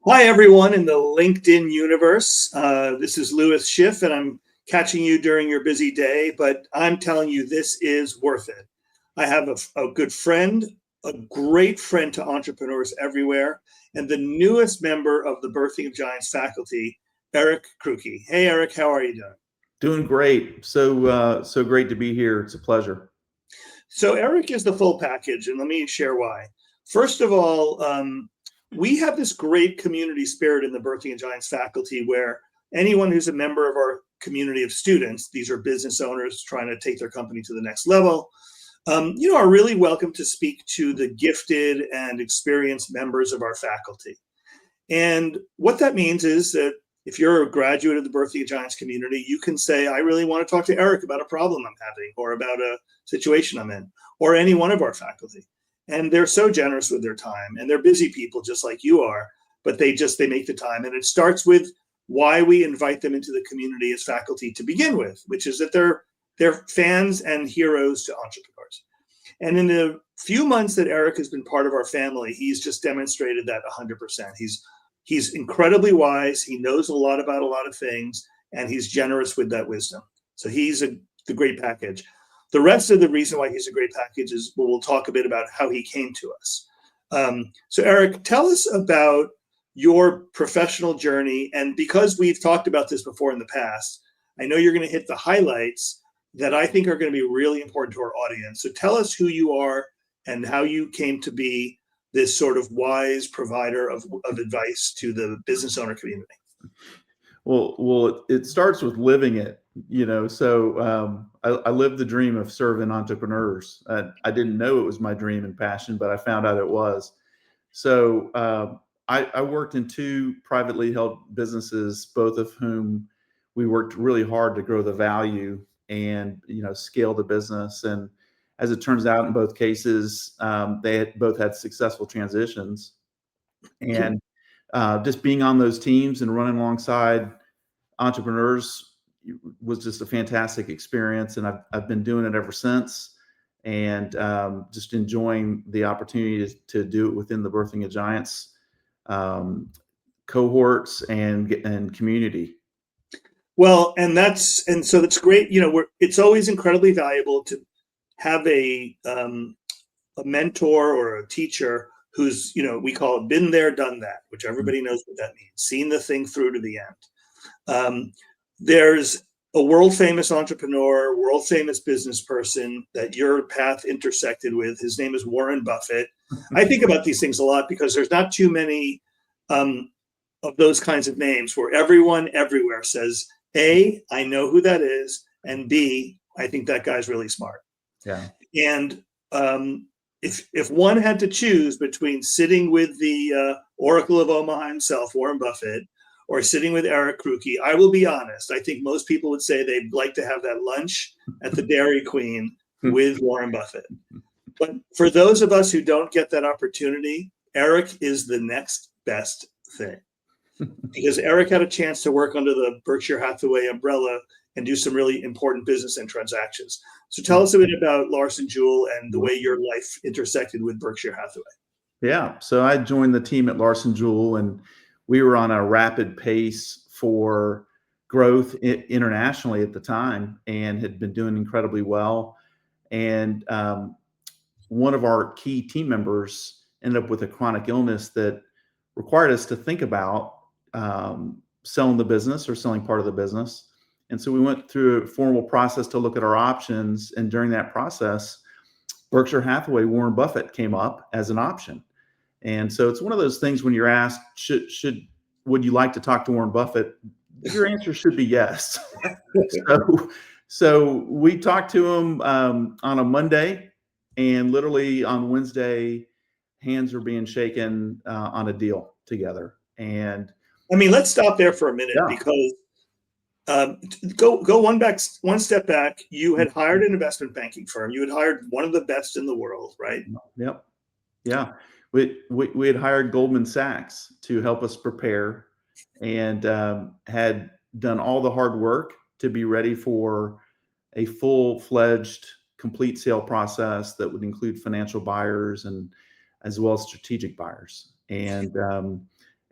Hi, everyone in the LinkedIn universe. This is Louis Schiff, and I'm catching you during your busy day, but I'm telling you, this is worth it. I have a good friend, a great friend to entrepreneurs everywhere, and the newest member of the Birthing of Giants faculty, Eric Krucke. Hey, Eric, how are you doing? Doing great. So great to be here. It's a pleasure. So Eric is the full package, and let me share why. First of all, we have this great community spirit in the Birthing of Giants faculty where anyone who's a member of our community of students, these are business owners trying to take their company to the next level, are really welcome to speak to the gifted and experienced members of our faculty. And what that means is that if you're a graduate of the Birthing of Giants community, you can say, I really want to talk to Eric about a problem I'm having or about a situation I'm in, or any one of our faculty. And they're so generous with their time, and they're busy people just like you are, but they make the time. And it starts with why we invite them into the community as faculty to begin with, which is that they're fans and heroes to entrepreneurs. And in the few months that Eric has been part of our family, he's just demonstrated that 100%. He's incredibly wise. He knows a lot about a lot of things, and he's generous with that wisdom. So he's the great package. The rest of the reason why he's a great package is we'll talk a bit about how he came to us. So Eric, tell us about your professional journey. And because we've talked about this before in the past, I know you're going to hit the highlights that I think are going to be really important to our audience. So tell us who you are and how you came to be this sort of wise provider of advice to the business owner community. Well, it starts with living it, So I lived the dream of serving entrepreneurs. I didn't know it was my dream and passion, but I found out it was. So I worked in two privately held businesses, both of whom we worked really hard to grow the value and scale the business. And as it turns out, in both cases, they both had successful transitions. And just being on those teams and running alongside entrepreneurs was just a fantastic experience. And I've been doing it ever since, and just enjoying the opportunity to do it within the Birthing of Giants cohorts and community. Well, so that's great. It's always incredibly valuable to have a mentor or a teacher who's, we call it been there, done that, which everybody knows what that means, seen the thing through to the end. There's a world famous entrepreneur, world famous business person that your path intersected with. His name is Warren Buffett. I think about these things a lot because there's not too many of those kinds of names where everyone everywhere says, A, I know who that is, and B, I think that guy's really smart. Yeah. And if one had to choose between sitting with the Oracle of Omaha himself, Warren Buffett, or sitting with Eric Krucke, I will be honest. I think most people would say they'd like to have that lunch at the Dairy Queen with Warren Buffett. But for those of us who don't get that opportunity, Eric is the next best thing. Because Eric had a chance to work under the Berkshire Hathaway umbrella and do some really important business and transactions. So tell us a bit about Larson-Juhl and the way your life intersected with Berkshire Hathaway. Yeah. So I joined the team at Larson-Juhl, and we were on a rapid pace for growth internationally at the time and had been doing incredibly well. And one of our key team members ended up with a chronic illness that required us to think about selling the business or selling part of the business. And so we went through a formal process to look at our options. And during that process, Berkshire Hathaway, Warren Buffett came up as an option. And so it's one of those things when you're asked, would you like to talk to Warren Buffett? Your answer should be yes. So we talked to him on a Monday, and literally on Wednesday, hands were being shaken on a deal together. And I mean, let's stop there for a minute because go one step back. You had hired an investment banking firm. You had hired one of the best in the world, right? Yep. Yeah. We had hired Goldman Sachs to help us prepare, and had done all the hard work to be ready for a full-fledged complete sale process that would include financial buyers and as well as strategic buyers. And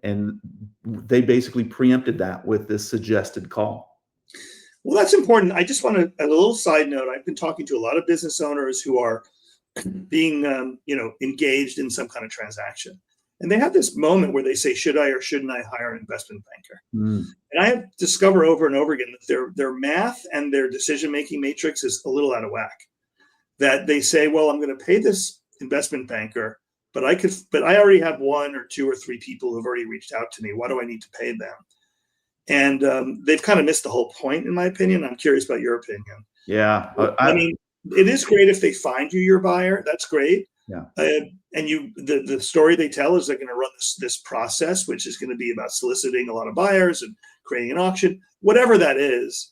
and they basically preempted that with this suggested call. Well, that's important. I just want to, as a little side note, I've been talking to a lot of business owners who are being, engaged in some kind of transaction. And they have this moment where they say, should I or shouldn't I hire an investment banker? And I have discovered over and over again that their math and their decision-making matrix is a little out of whack. That they say, well, I'm going to pay this investment banker, but I already have 1 or 2 or 3 people who've already reached out to me. Why do I need to pay them? And they've kind of missed the whole point, in my opinion. I'm curious about your opinion. Yeah. I mean, it is great if they find you your buyer. That's great. Yeah. And the story they tell is they're going to run this process, which is going to be about soliciting a lot of buyers and creating an auction, whatever that is.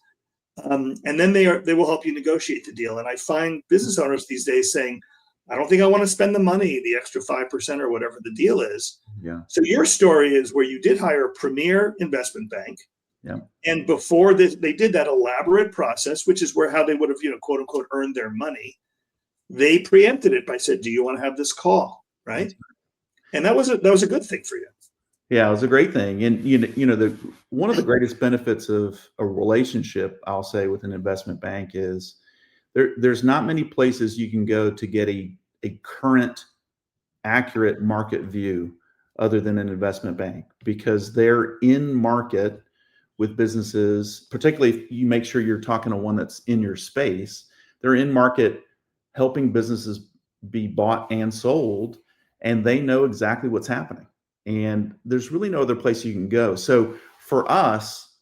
And then they will help you negotiate the deal. And I find business owners these days saying, I don't think I want to spend the money, the extra 5% or whatever the deal is. Yeah. So your story is where you did hire a premier investment bank. Yeah. And before this, they did that elaborate process, which is how they would have, quote unquote, earned their money. They preempted it by saying, do you want to have this call? Right. And that was a good thing for you. Yeah, it was a great thing. And one of the greatest benefits of a relationship, I'll say, with an investment bank is there's not many places you can go to get a current, accurate market view other than an investment bank, because they're in market with businesses, particularly if you make sure you're talking to one that's in your space. They're in market helping businesses be bought and sold, and they know exactly what's happening. And there's really no other place you can go. So for us,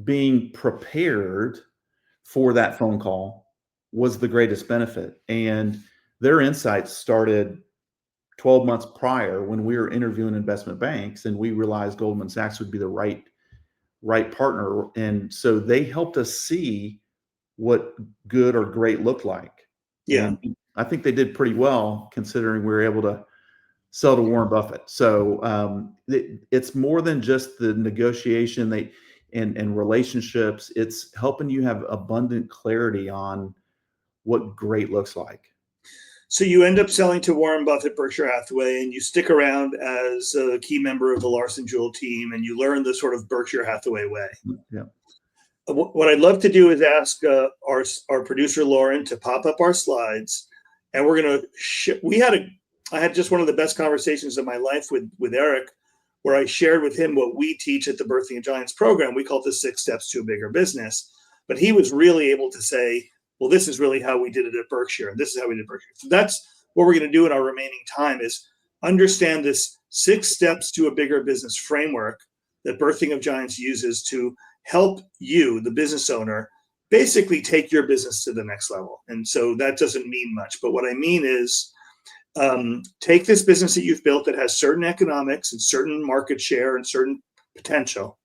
being prepared for that phone call was the greatest benefit. And their insights started 12 months prior when we were interviewing investment banks, and we realized Goldman Sachs would be the right partner. And so they helped us see what good or great looked like. Yeah. And I think they did pretty well, considering we were able to sell to Warren Buffett. So it's more than just the negotiation and relationships. It's helping you have abundant clarity on what great looks like. So you end up selling to Warren Buffett, Berkshire Hathaway, and you stick around as a key member of the Larson-Juhl team, and you learn the sort of Berkshire Hathaway way. Yeah. What I'd love to do is ask our producer, Lauren, to pop up our slides, and we're going to I had just one of the best conversations of my life with Eric, where I shared with him what we teach at the Birthing of Giants program. We call it the 6 steps to a bigger business. But he was really able to say, well, this is really how we did it at Berkshire, and this is how we did Berkshire. So that's what we're going to do in our remaining time, is understand this 6 steps to a bigger business framework that Birthing of Giants uses to help you, the business owner, basically take your business to the next level. And so that doesn't mean much. But what I mean is, take this business that you've built that has certain economics and certain market share and certain potential,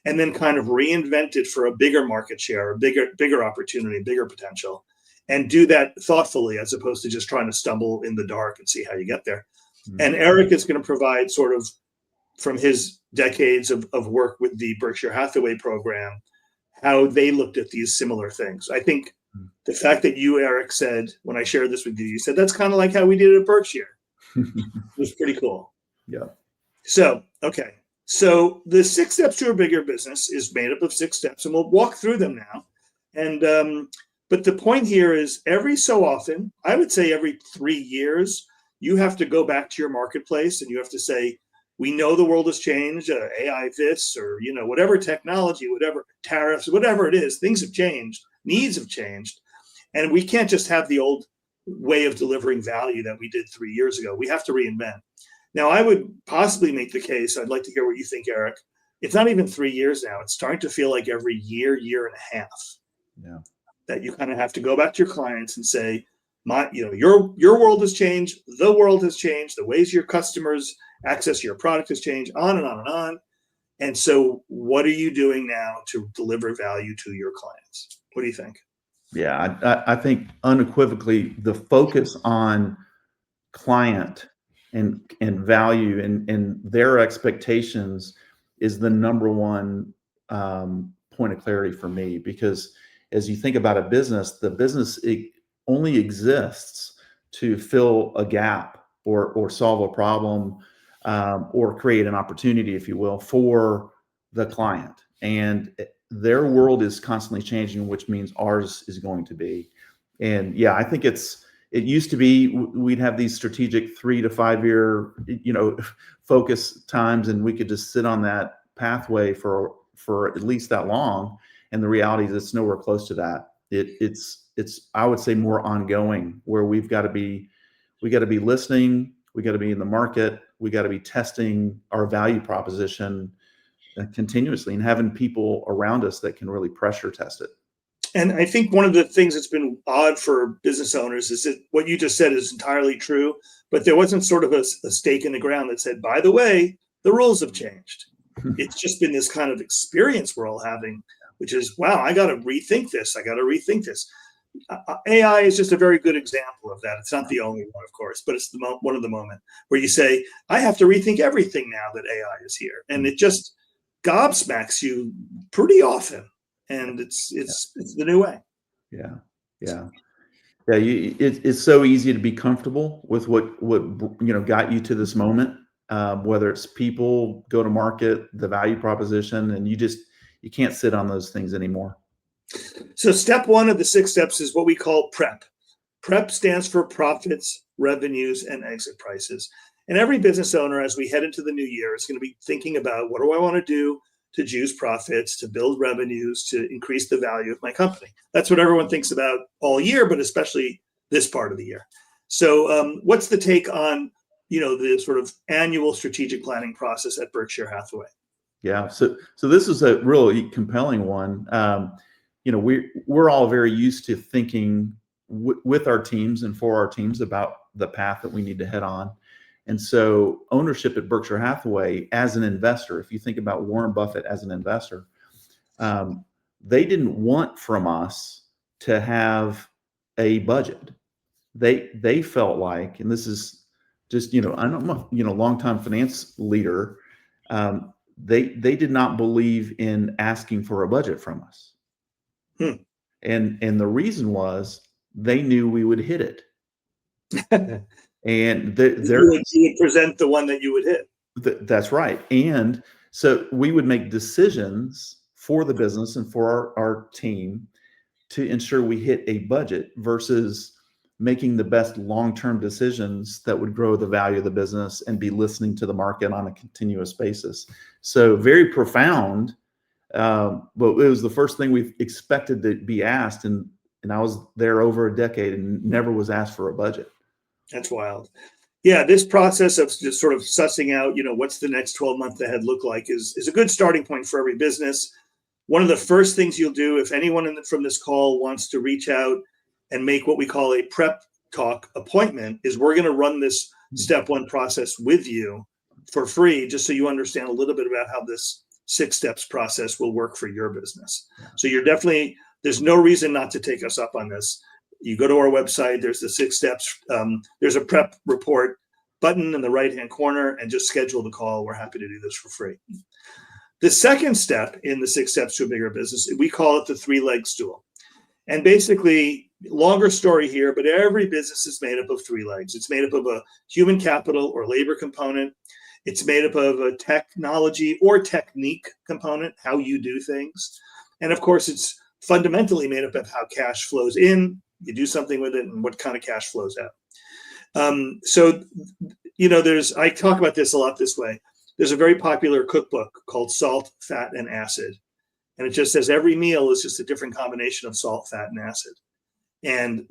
and then kind of reinvent it for a bigger market share, a bigger opportunity, bigger potential, and do that thoughtfully, as opposed to just trying to stumble in the dark and see how you get there. Mm-hmm. And Eric is going to provide, sort of from his decades of work with the Berkshire Hathaway program, how they looked at these similar things. I think the fact that you, Eric, said, when I shared this with you, you said, that's kind of like how we did it at Berkshire. It was pretty cool. Yeah. So, okay. So the 6 steps to a bigger business is made up of 6 steps, and we'll walk through them now. And but the point here is, every so often, I would say every 3 years, you have to go back to your marketplace and you have to say, we know the world has changed, AI this, or whatever technology, whatever tariffs, whatever it is, things have changed, needs have changed, and we can't just have the old way of delivering value that we did 3 years ago. We have to reinvent. Now, I would possibly make the case, I'd like to hear what you think, Eric. It's not even 3 years now. It's starting to feel like every year, year and a half. Yeah. That you kind of have to go back to your clients and say, your world has changed, the world has changed, the ways your customers access your product has changed, on and on and on. And so what are you doing now to deliver value to your clients? What do you think? Yeah, I think unequivocally the focus on client and value and their expectations is the number one point of clarity for me, because as you think about a business, the business, it only exists to fill a gap or solve a problem or create an opportunity, if you will, for the client. And their world is constantly changing, which means ours is going to be. And yeah, I think it used to be we'd have these strategic 3 to 5 year, focus times, and we could just sit on that pathway for at least that long. And the reality is it's nowhere close to that. It's I would say more ongoing, where we got to be listening, we got to be in the market, we got to be testing our value proposition continuously, and having people around us that can really pressure test it. And I think one of the things that's been odd for business owners is that what you just said is entirely true, but there wasn't sort of a stake in the ground that said, by the way, the rules have changed. It's just been this kind of experience we're all having, which is, wow, I got to rethink this. AI is just a very good example of that. It's not the only one, of course, but it's one of the moment where you say, I have to rethink everything now that AI is here. And it just gobsmacks you pretty often. And it's the new way. Yeah. It's so easy to be comfortable with what got you to this moment, whether it's people, go to market, the value proposition, and you can't sit on those things anymore. So step 1 of the 6 steps is what we call PREP. PREP stands for profits, revenues, and exit prices. And every business owner, as we head into the new year, is going to be thinking about, what do I want to do to juice profits, to build revenues, to increase the value of my company? That's what everyone thinks about all year, but especially this part of the year. So what's the take on, the sort of annual strategic planning process at Berkshire Hathaway? Yeah. So this is a really compelling one. We're all very used to thinking with our teams and for our teams about the path that we need to head on. And so ownership at Berkshire Hathaway as an investor, if you think about Warren Buffett as an investor, they didn't want from us to have a budget. They felt like, and this is just, I'm a longtime finance leader. They did not believe in asking for a budget from us. And the reason was they knew we would hit it. And you would present the one that you would hit. That's right. And so we would make decisions for the business and for our team to ensure we hit a budget versus making the best long-term decisions that would grow the value of the business and be listening to the market on a continuous basis. So very profound, but it was the first thing we expected to be asked. And I was there over a decade and never was asked for a budget. That's wild. Yeah, this process of just sort of sussing out, what's the next 12 months ahead look like is a good starting point for every business. One of the first things you'll do, if anyone from this call wants to reach out and make what we call a prep talk appointment, is we're going to run this step 1 process with you for free, just so you understand a little bit about how this 6 steps process will work for your business. So there's no reason not to take us up on this. You go to our website, there's the 6 steps. There's a prep report button in the right-hand corner, and just schedule the call. We're happy to do this for free. The second step in the 6 steps to a bigger business, we call it the 3-leg stool. And basically, longer story here, but every business is made up of 3 legs. It's made up of a human capital or labor component. It's made up of a technology or technique component, how you do things. And of course, it's fundamentally made up of how cash flows in, you do something with it, and what kind of cash flows out. I talk about this a lot this way. There's a very popular cookbook called Salt, Fat, and Acid. And it just says every meal is just a different combination of salt, fat, and acid. And,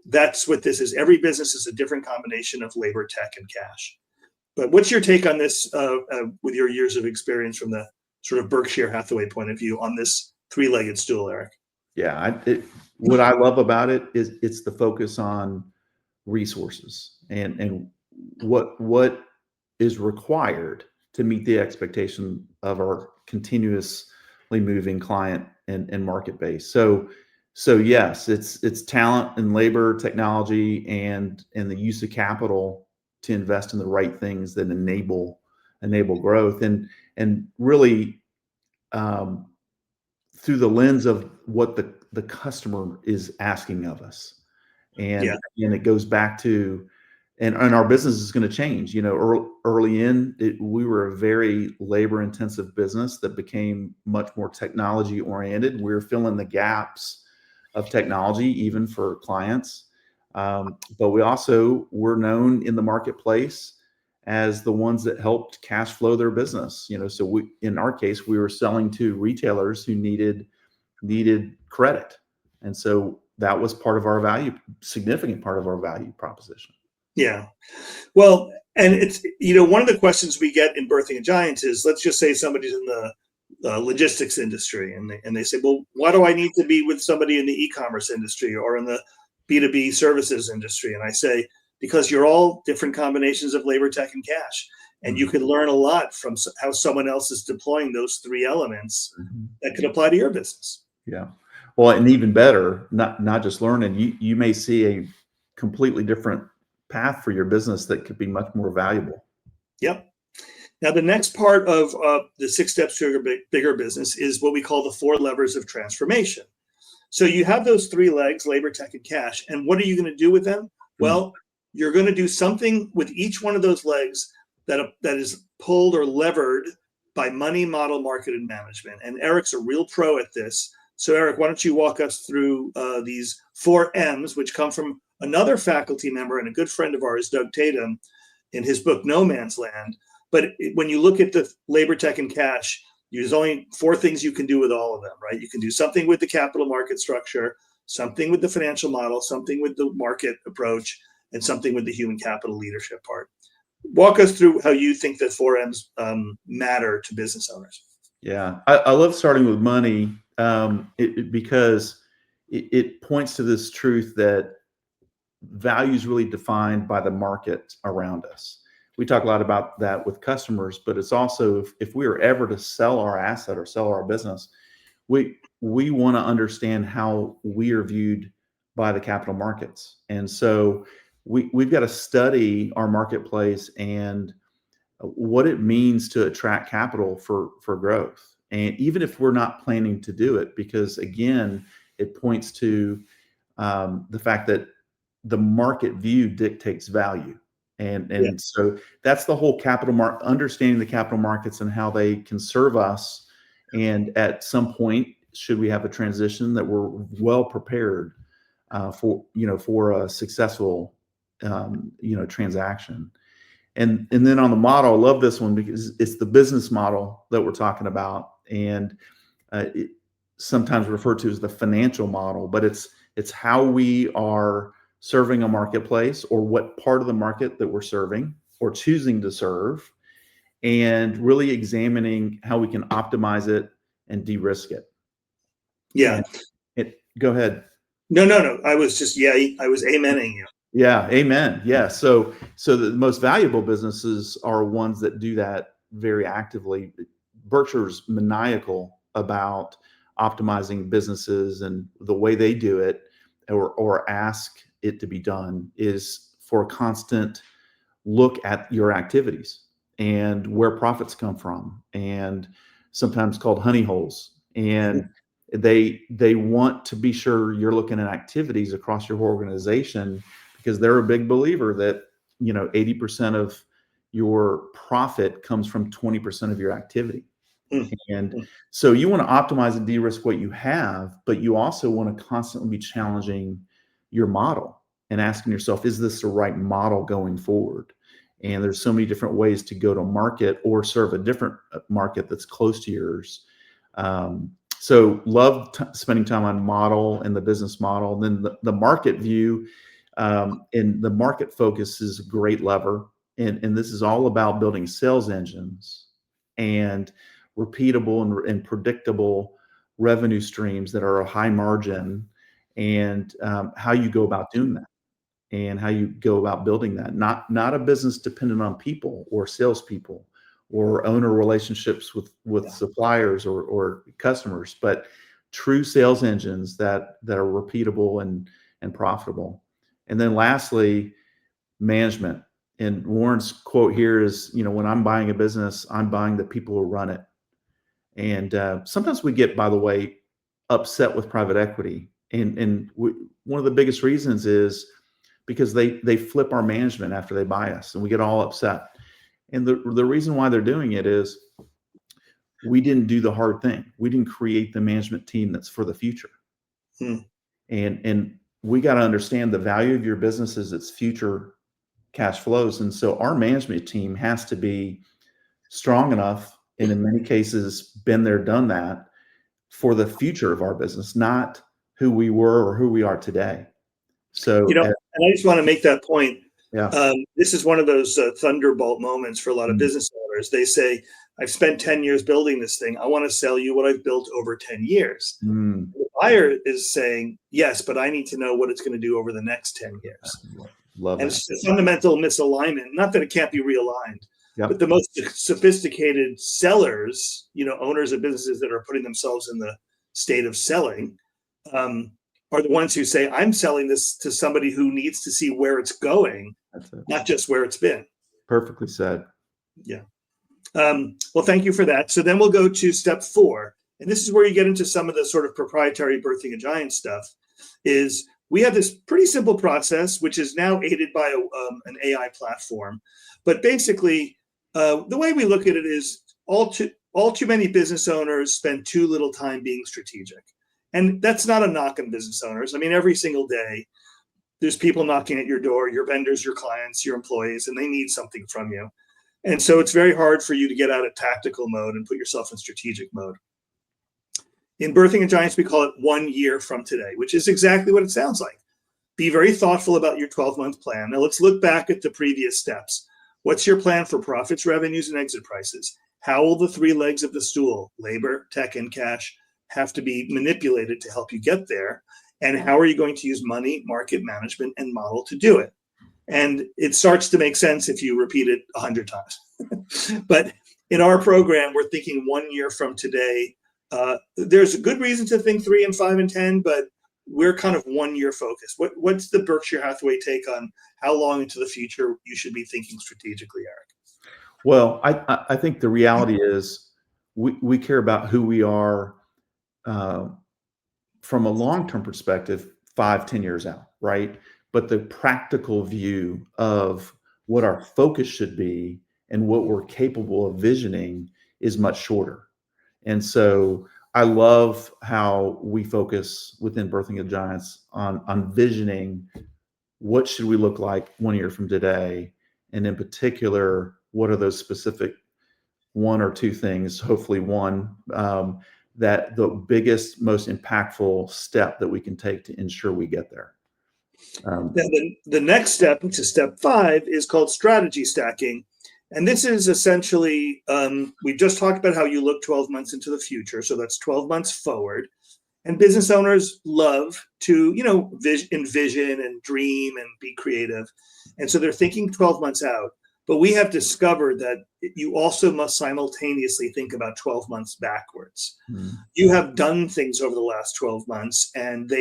that's what this is. Every business is a different combination of labor, tech, and cash. But what's your take on this with your years of experience from the sort of Berkshire Hathaway point of view on this 3-legged stool, Eric? Yeah, what I love about it is it's the focus on resources and what is required to meet the expectation of our continuously moving client and market base. So yes, it's talent and labor, technology, and the use of capital to invest in the right things that enable growth and really through the lens of what the customer is asking of us. And it goes back to, and our business is going to change. Early in, we were a very labor intensive business that became much more technology oriented. We were filling the gaps of technology, even for clients. But we also were known in the marketplace as the ones that helped cash flow their business. So in our case, we were selling to retailers who needed credit. And so that was significant part of our value proposition. Yeah. Well, and it's, one of the questions we get in Birthing a Giant is, let's just say somebody's in the logistics industry and they say, well, why do I need to be with somebody in the e-commerce industry or in the B2B services industry? And I say, because you're all different combinations of labor, tech, and cash. And you can learn a lot from how someone else is deploying those three elements that could apply to your business. Yeah. Well, and even better, not just learning, you may see a completely different path for your business that could be much more valuable. Yep. Now, the next part of the 6 steps to a bigger business is what we call the 4 levers of transformation. So you have those 3 legs, labor, tech, and cash. And what are you going to do with them? Well, you're going to do something with each one of those legs that is pulled or levered by money, model, market, and management. And Eric's a real pro at this. So Eric, why don't you walk us through these 4 M's, which come from another faculty member and a good friend of ours, Doug Tatum, in his book, No Man's Land. But when you look at the labor, tech, and cash, there's only 4 things you can do with all of them, right? You can do something with the capital market structure, something with the financial model, something with the market approach, and something with the human capital leadership part. Walk us through how you think that 4 M's matter to business owners. Yeah, I love starting with money because it points to this truth that value is really defined by the market around us. We talk a lot about that with customers, but it's also if we are ever to sell our asset or sell our business, we want to understand how we are viewed by the capital markets. And so we've got to study our marketplace and what it means to attract capital for growth. And even if we're not planning to do it, because again, it points to the fact that the market view dictates value. And so that's the whole understanding the capital markets and how they can serve us. And at some point, should we have a transition, that we're well prepared for a successful transaction. And then on the model, I love this one because it's the business model that we're talking about, and it's sometimes referred to as the financial model, but it's how we are serving a marketplace, or what part of the market that we're serving or choosing to serve, and really examining how we can optimize it and de-risk it. Yeah. Go ahead. No. I was just, I was amening you. Yeah. Amen. Yeah. So the most valuable businesses are ones that do that very actively. Berkshire's maniacal about optimizing businesses, and the way they do it or ask it to be done is for a constant look at your activities and where profits come from, and sometimes called honey holes. And they want to be sure you're looking at activities across your organization, because they're a big believer that 80% of your profit comes from 20% of your activity. And so you want to optimize and de-risk what you have, but you also want to constantly be challenging your model and asking yourself, is this the right model going forward? And there's so many different ways to go to market or serve a different market that's close to yours. So love spending time on model and the business model. And then the market view and the market focus is a great lever. And this is all about building sales engines and repeatable and predictable revenue streams that are a high margin, and how you go about doing that and how you go about building that. Not a business dependent on people or salespeople or owner relationships with suppliers or customers, but true sales engines that are repeatable and profitable. And then lastly, management. And Warren's quote here is, when I'm buying a business, I'm buying the people who run it. And sometimes we get, by the way, upset with private equity. And one of the biggest reasons is because they flip our management after they buy us, and we get all upset. And the reason why they're doing it is we didn't do the hard thing. We didn't create the management team that's for the future. And we got to understand the value of your business is its future cash flows. And so our management team has to be strong enough, and in many cases been there, done that, for the future of our business, not who we were or who we are today. So, and I just want to make that point. Yeah. This is one of those thunderbolt moments for a lot of business owners. They say, I've spent 10 years building this thing. I want to sell you what I've built over 10 years. The buyer is saying, yes, but I need to know what it's going to do over the next 10 years. Love and that. it's a fundamental misalignment, not that it can't be realigned, but the most sophisticated sellers, owners of businesses that are putting themselves in the state of selling, are the ones who say, I'm selling this to somebody who needs to see where it's going, not just where it's been. Perfectly said. Yeah. Well, thank you for that. So then we'll go to step 4. And this is where you get into some of the sort of proprietary Birthing a Giant stuff. Is we have this pretty simple process, which is now aided by an AI platform. But basically, the way we look at it is all too many business owners spend too little time being strategic. And that's not a knock on business owners. I mean, every single day, there's people knocking at your door, your vendors, your clients, your employees, and they need something from you. And so it's very hard for you to get out of tactical mode and put yourself in strategic mode. In Birthing a Giant, we call it 1 year from today, which is exactly what it sounds like. Be very thoughtful about your 12-month plan. Now let's look back at the previous steps. What's your plan for profits, revenues, and exit prices? How will the 3 legs of the stool, labor, tech, and cash, have to be manipulated to help you get there? And how are you going to use money, market management, and model to do it? And it starts to make sense if you repeat it 100 times. But in our program, we're thinking 1 year from today. There's a good reason to think 3 and 5 and 10, but we're kind of 1 year focused. What's the Berkshire Hathaway take on how long into the future you should be thinking strategically, Eric? Well, I think the reality is we care about who we are from a long-term perspective, 5-10 years out, right? But the practical view of what our focus should be and what we're capable of visioning is much shorter. And so I love how we focus within Birthing a Giants on visioning what should we look like 1 year from today, and in particular, what are those specific 1 or 2 things, hopefully one, that the biggest, most impactful step that we can take to ensure we get there. Then the next step, which is step 5, is called strategy stacking. And this is essentially, we just talked about how you look 12 months into the future. So that's 12 months forward. And business owners love to, envision and dream and be creative. And so they're thinking 12 months out. But we have discovered that you also must simultaneously think about 12 months backwards. You have done things over the last 12 months, and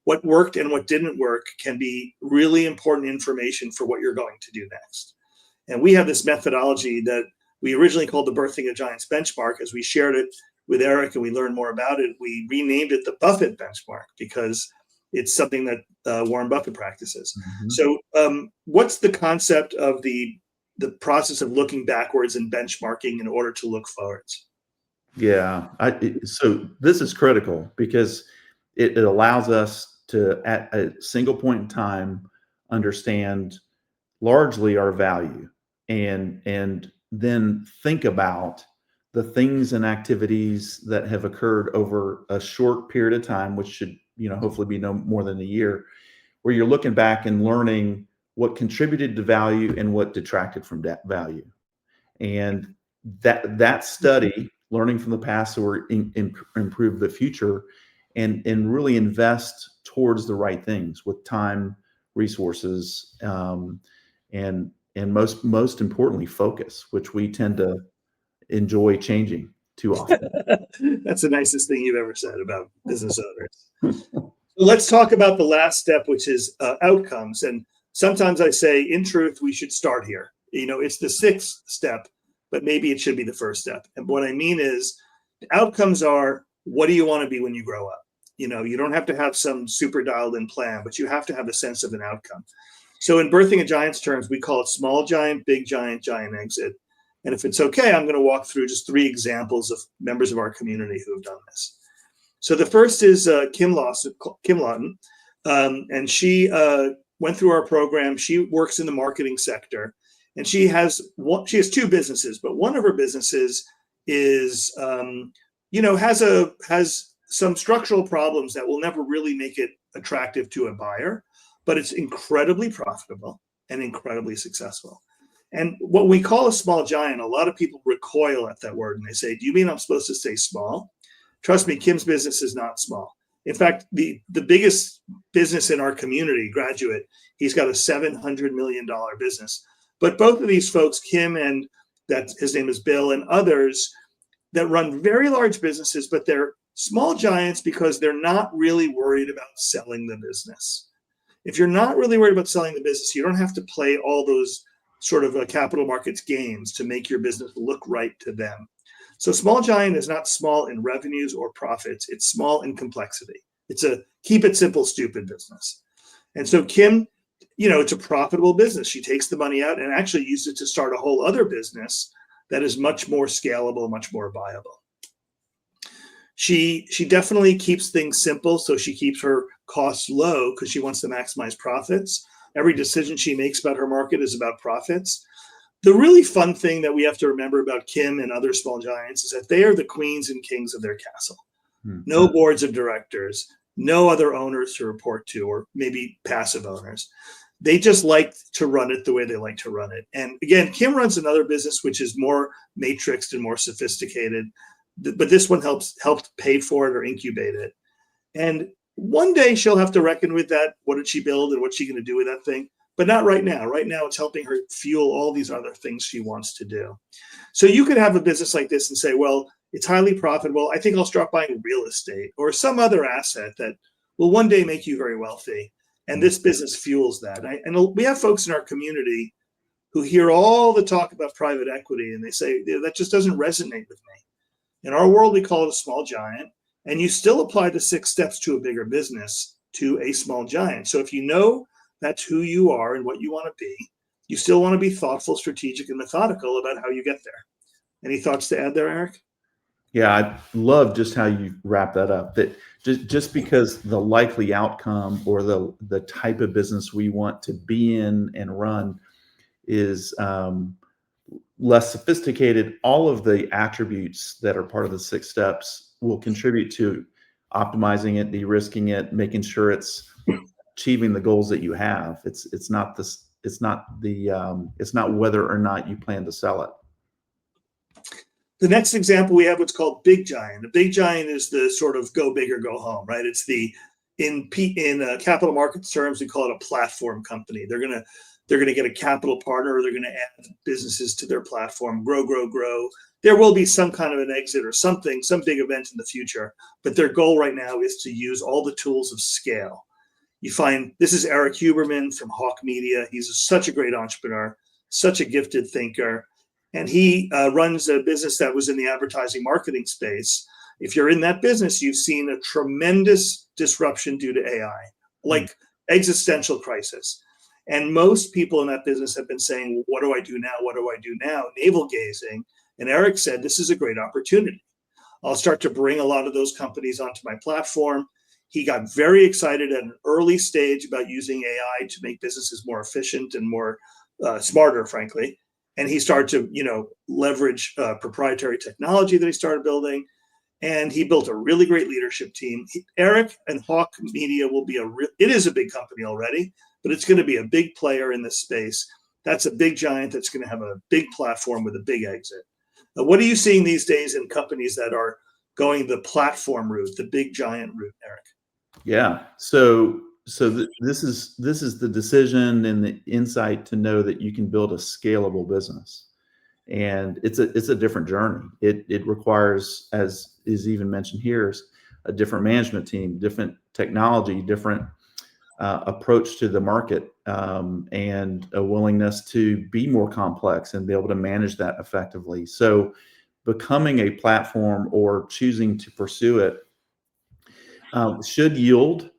what worked and what didn't work can be really important information for what you're going to do next. And we have this methodology that we originally called the Birthing a Giants benchmark. As we shared it with Eric and we learned more about it, we renamed it the Buffett benchmark because it's something that Warren Buffett practices. So what's the concept of the process of looking backwards and benchmarking in order to look forwards? Yeah. So this is critical because it allows us to, at a single point in time, understand largely our value and then think about the things and activities that have occurred over a short period of time, which should, hopefully be no more than a year, where you're looking back and learning what contributed to value and what detracted from that value. And that study, learning from the past so we improve the future and really invest towards the right things with time, resources, and most importantly, focus, which we tend to enjoy changing too often. That's the nicest thing you've ever said about business owners. So let's talk about the last step, which is outcomes. And sometimes I say, in truth, we should start here. It's the 6th step, but maybe it should be the first step. And what I mean is, outcomes are, what do you want to be when you grow up? You don't have to have some super dialed in plan, but you have to have a sense of an outcome. So in Birthing a Giant's terms, we call it small giant, big giant, giant exit. And if it's okay, I'm going to walk through just 3 examples of members of our community who have done this. So the first is Kim Lawton, and she went through our program. She works in the marketing sector, and she has 2 businesses, but one of her businesses is, has some structural problems that will never really make it attractive to a buyer, but it's incredibly profitable and incredibly successful. And what we call a small giant, a lot of people recoil at that word and they say, do you mean I'm supposed to stay small? Trust me, Kim's business is not small. In fact, the biggest business in our community, Graduate, he's got a $700 million business. But both of these folks, Kim and that his name is Bill, and others that run very large businesses, but they're small giants because they're not really worried about selling the business. If you're not really worried about selling the business, you don't have to play all those sort of capital markets games to make your business look right to them. So small giant is not small in revenues or profits. It's small in complexity. It's a keep it simple, stupid business. And so Kim, it's a profitable business. She takes the money out and actually uses it to start a whole other business that is much more scalable, much more viable. She definitely keeps things simple. So she keeps her costs low because she wants to maximize profits. Every decision she makes about her market is about profits. The really fun thing that we have to remember about Kim and other small giants is that they are the queens and kings of their castle. No boards of directors, no other owners to report to, or maybe passive owners. They just like to run it the way they like to run it. And again, Kim runs another business which is more matrixed and more sophisticated, but this one helped pay for it or incubate it. And one day she'll have to reckon with that. What did she build and what's she going to do with that thing? But not right now. Right now, it's helping her fuel all these other things she wants to do. So you could have a business like this and say, well, it's highly profitable. I think I'll start buying real estate or some other asset that will one day make you very wealthy. And this business fuels that. And we have folks in our community who hear all the talk about private equity and they say, that just doesn't resonate with me. In our world, we call it a small giant. And you still apply the 6 steps to a bigger business to a small giant. So if you know that's who you are and what you want to be, you still want to be thoughtful, strategic, and methodical about how you get there. Any thoughts to add there, Eric? Yeah, I love just how you wrap that up. That just because the likely outcome or the type of business we want to be in and run is less sophisticated, all of the attributes that are part of the 6 steps will contribute to optimizing it, de-risking it, making sure it's achieving the goals that you have. It's not whether or not you plan to sell it. The next example we have what's called big giant. A big giant is the sort of go big or go home, right? It's in capital markets terms, we call it a platform company. They're gonna get a capital partner, or they're gonna add businesses to their platform, grow. There will be some kind of an exit or something, some big event in the future, but their goal right now is to use all the tools of scale. You find, this is Eric Huberman from Hawk Media. He's such a great entrepreneur, such a gifted thinker. And he runs a business that was in the advertising marketing space. If you're in that business, you've seen a tremendous disruption due to AI, like existential crisis. And most people in that business have been saying, what do I do now? What do I do now? Navel gazing. And Eric said, this is a great opportunity. I'll start to bring a lot of those companies onto my platform. He got very excited at an early stage about using AI to make businesses more efficient and more smarter, frankly. And he started to, leverage proprietary technology that he started building. And he built a really great leadership team. Eric and Hawk Media will be it is a big company already, but it's going to be a big player in this space. That's a big giant that's going to have a big platform with a big exit. Now, what are you seeing these days in companies that are going the platform route, the big giant route, Eric? Yeah. So this is the decision and the insight to know that you can build a scalable business, and it's a different journey. It requires, as is even mentioned here, a different management team, different technology, different approach to the market, and a willingness to be more complex and be able to manage that effectively. So becoming a platform or choosing to pursue it should yield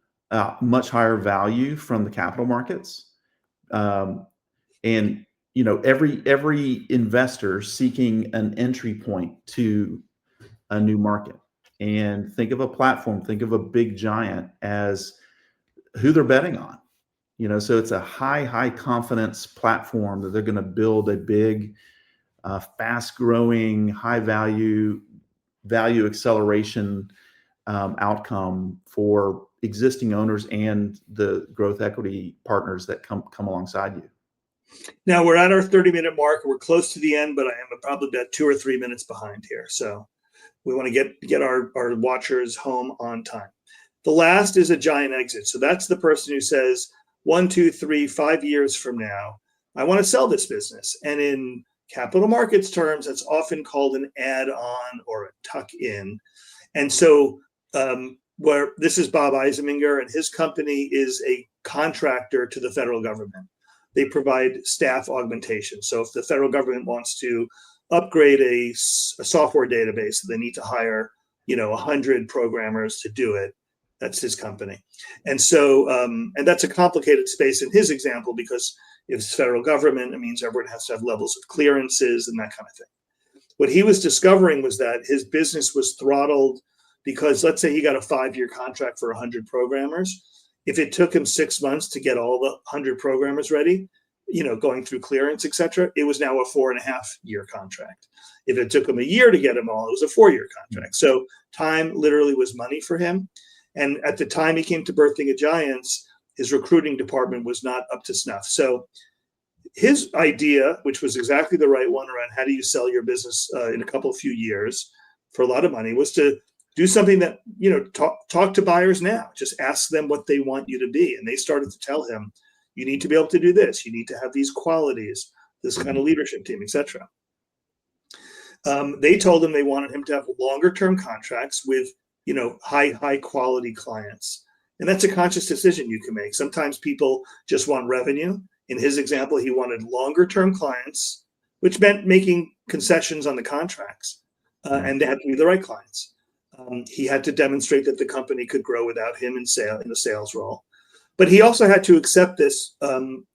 much higher value from the capital markets. And every investor seeking an entry point to a new market, and think of a platform, think of a big giant as who they're betting on. So it's a high confidence platform that they're going to build a big, fast growing, high value acceleration outcome for existing owners and the growth equity partners that come alongside you. Now we're at our 30-minute mark. We're close to the end, but I am probably about 2 or 3 minutes behind here. So we want to get our watchers home on time. The last is a giant exit. So that's the person who says 1, 2, 3, 5 years from now, I want to sell this business. And in capital markets terms, that's often called an add-on or a tuck-in. And so where this is Bob Eiseminger, and his company is a contractor to the federal government. They provide staff augmentation. So if the federal government wants to upgrade a software database, they need to hire 100 programmers to do it. That's his company. And so, and that's a complicated space in his example, because if it's federal government, it means everyone has to have levels of clearances and that kind of thing. What he was discovering was that his business was throttled because, let's say he got a 5-year contract for 100 programmers. If it took him 6 months to get all the 100 programmers ready, going through clearance, et cetera, it was now a 4.5-year contract. If it took him a year to get them all, it was a 4-year contract. So time literally was money for him. And at the time he came to Birthing of Giants, his recruiting department was not up to snuff. So his idea, which was exactly the right one around how do you sell your business in a few years for a lot of money, was to do something that, talk to buyers now. Just ask them what they want you to be. And they started to tell him, you need to be able to do this. You need to have these qualities, this kind of leadership team, etc. They told him they wanted him to have longer term contracts with, high quality clients. And that's a conscious decision you can make. Sometimes people just want revenue. In his example, he wanted longer term clients, which meant making concessions on the contracts, and they had to be the right clients. He had to demonstrate that the company could grow without him in a sales role. But he also had to accept this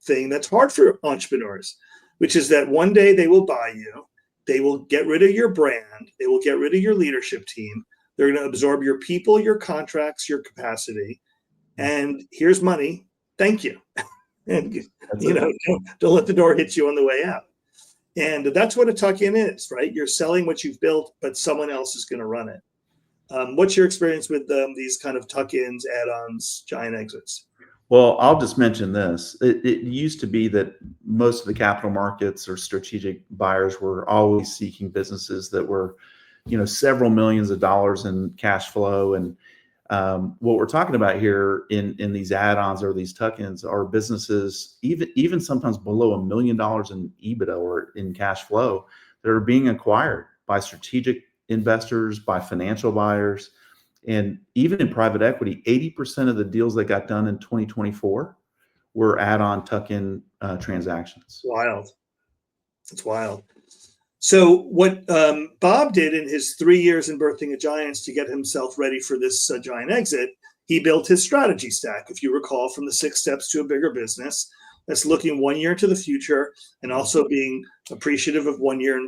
thing that's hard for entrepreneurs, which is that one day they will buy you, they will get rid of your brand, they will get rid of your leadership team, they're going to absorb your people, your contracts, your capacity, and here's money, thank you. And don't let the door hit you on the way out. And that's what a tuck-in is, right? You're selling what you've built, but someone else is going to run it. What's your experience with these kind of tuck-ins, add-ons, giant exits? Well, I'll just mention this. It used to be that most of the capital markets or strategic buyers were always seeking businesses that were, several millions of dollars in cash flow. And what we're talking about here in these add-ons or these tuck-ins are businesses, even sometimes below $1 million in EBITDA or in cash flow, that are being acquired by strategic investors, by financial buyers. And even in private equity, 80% of the deals that got done in 2024 were add-on tuck-in transactions. Wild. It's wild. So what Bob did in his 3 years in Birthing of Giants to get himself ready for this giant exit, he built his strategy stack, if you recall, from the 6 steps to a bigger business. That's looking 1 year to the future and also being appreciative of 1 year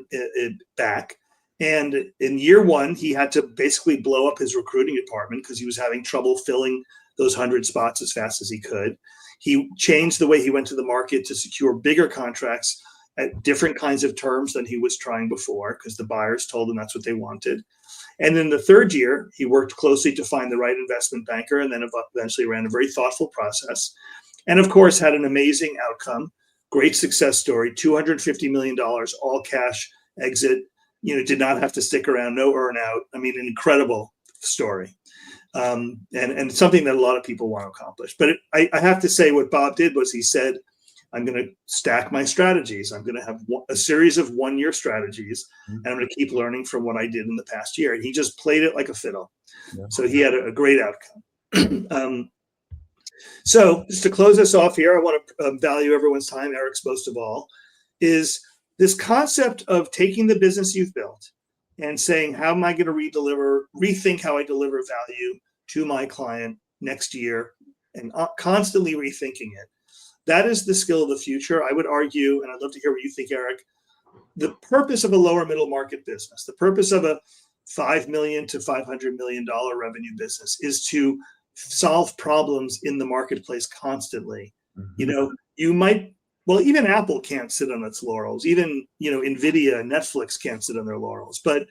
back. And in year 1, he had to basically blow up his recruiting department because he was having trouble filling those 100 spots as fast as he could. He changed the way he went to the market to secure bigger contracts at different kinds of terms than he was trying before, because the buyers told him that's what they wanted. And in the 3rd year, he worked closely to find the right investment banker, and then eventually ran a very thoughtful process. And of course, had an amazing outcome, great success story, $250 million, all cash exit. Did not have to stick around, no earn out. I mean, an incredible story, and something that a lot of people want to accomplish. But I have to say, what Bob did was he said, I'm going to stack my strategies. I'm going to have a series of 1 year strategies, and I'm going to keep learning from what I did in the past year. And he just played it like a fiddle. Yeah. So he had a great outcome. So just to close us off here, I want to value everyone's time. Eric's most of all is this concept of taking the business you've built and saying, how am I going to rethink how I deliver value to my client next year, and constantly rethinking it. that is the skill of the future. I would argue, and I'd love to hear what you think, Eric, the purpose of a lower middle market business, the purpose of a $5 million to $500 million revenue business is to solve problems in the marketplace constantly. Mm-hmm. Even Apple can't sit on its laurels. Even, NVIDIA and Netflix can't sit on their laurels. But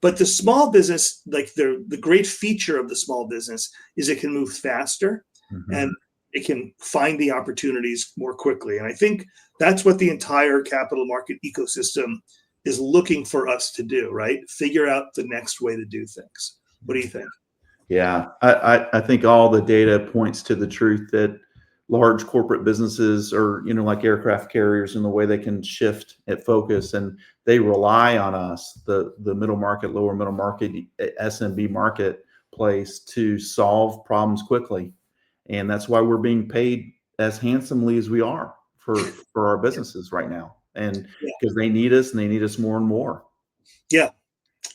the small business, like the great feature of the small business is it can move faster Mm-hmm. and it can find the opportunities more quickly. And I think that's what the entire capital market ecosystem is looking for us to do, right? Figure out the next way to do things. What do you think? Yeah, I think all the data points to the truth that large corporate businesses are, like aircraft carriers, and the way they can shift at focus, and they rely on us, the middle market, lower middle market, SMB marketplace, to solve problems quickly. And that's why we're being paid as handsomely as we are for our businesses right now. And because they need us, and they need us more and more. Yeah.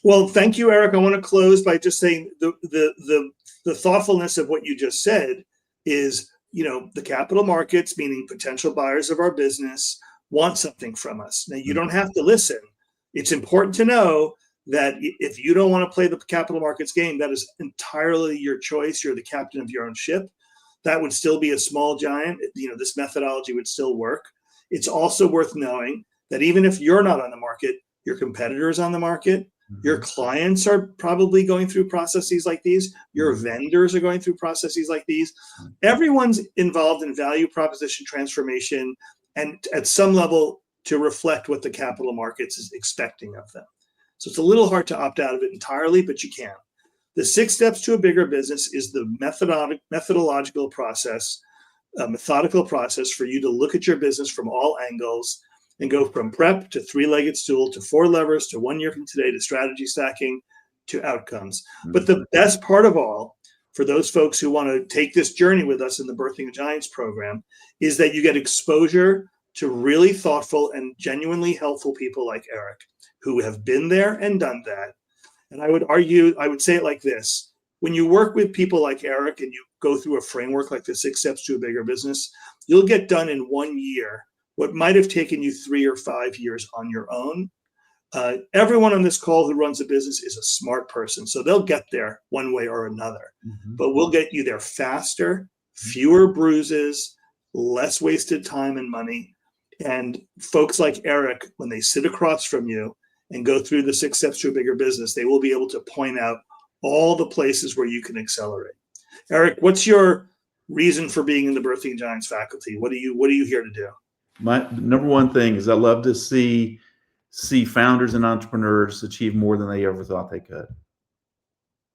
Well, thank you, Eric. I want to close by just saying the thoughtfulness of what you just said is, the capital markets, meaning potential buyers of our business, want something from us. Now, you don't have to listen. It's important to know that if you don't want to play the capital markets game, that is entirely your choice. You're the captain of your own ship. That would still be a small giant. This methodology would still work. It's also worth knowing that even if you're not on the market, your competitor is on the market. Your clients are probably going through processes like these. Your vendors are going through processes like these. Everyone's involved in value proposition transformation, and at some level to reflect what the capital markets is expecting of them. So it's a little hard to opt out of it entirely, but you can. The 6 steps to a bigger business is the methodical process for you to look at your business from all angles and go from prep to 3-legged stool to 4 levers to 1 year from today to strategy stacking to outcomes. But the best part of all, for those folks who want to take this journey with us in the Birthing Giants program, is that you get exposure to really thoughtful and genuinely helpful people like Eric, who have been there and done that. And I would say it like this: when you work with people like Eric and you go through a framework like the 6 steps to a bigger business, you'll get done in 1 year what might have taken you 3 or 5 years on your own. Everyone on this call who runs a business is a smart person, so they'll get there one way or another. But we'll get you there faster, fewer bruises, less wasted time and money. And folks like Eric, when they sit across from you and go through the 6 steps to a bigger business, they will be able to point out all the places where you can accelerate. Eric, what's your reason for being in the Birthing Giants faculty? What are you here to do? My number one thing is I love to see founders and entrepreneurs achieve more than they ever thought they could.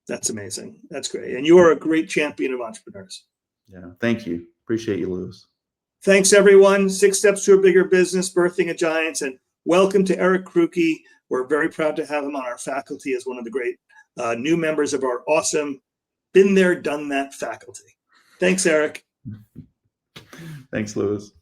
That's amazing. That's great. And you are a great champion of entrepreneurs. Yeah. Thank you. Appreciate you, Lewis. Thanks, everyone. 6 steps to a bigger business, Birthing a Giants, and welcome to Eric Krucke. We're very proud to have him on our faculty as one of the great new members of our awesome, been there, done that faculty. Thanks, Eric. Thanks, Lewis.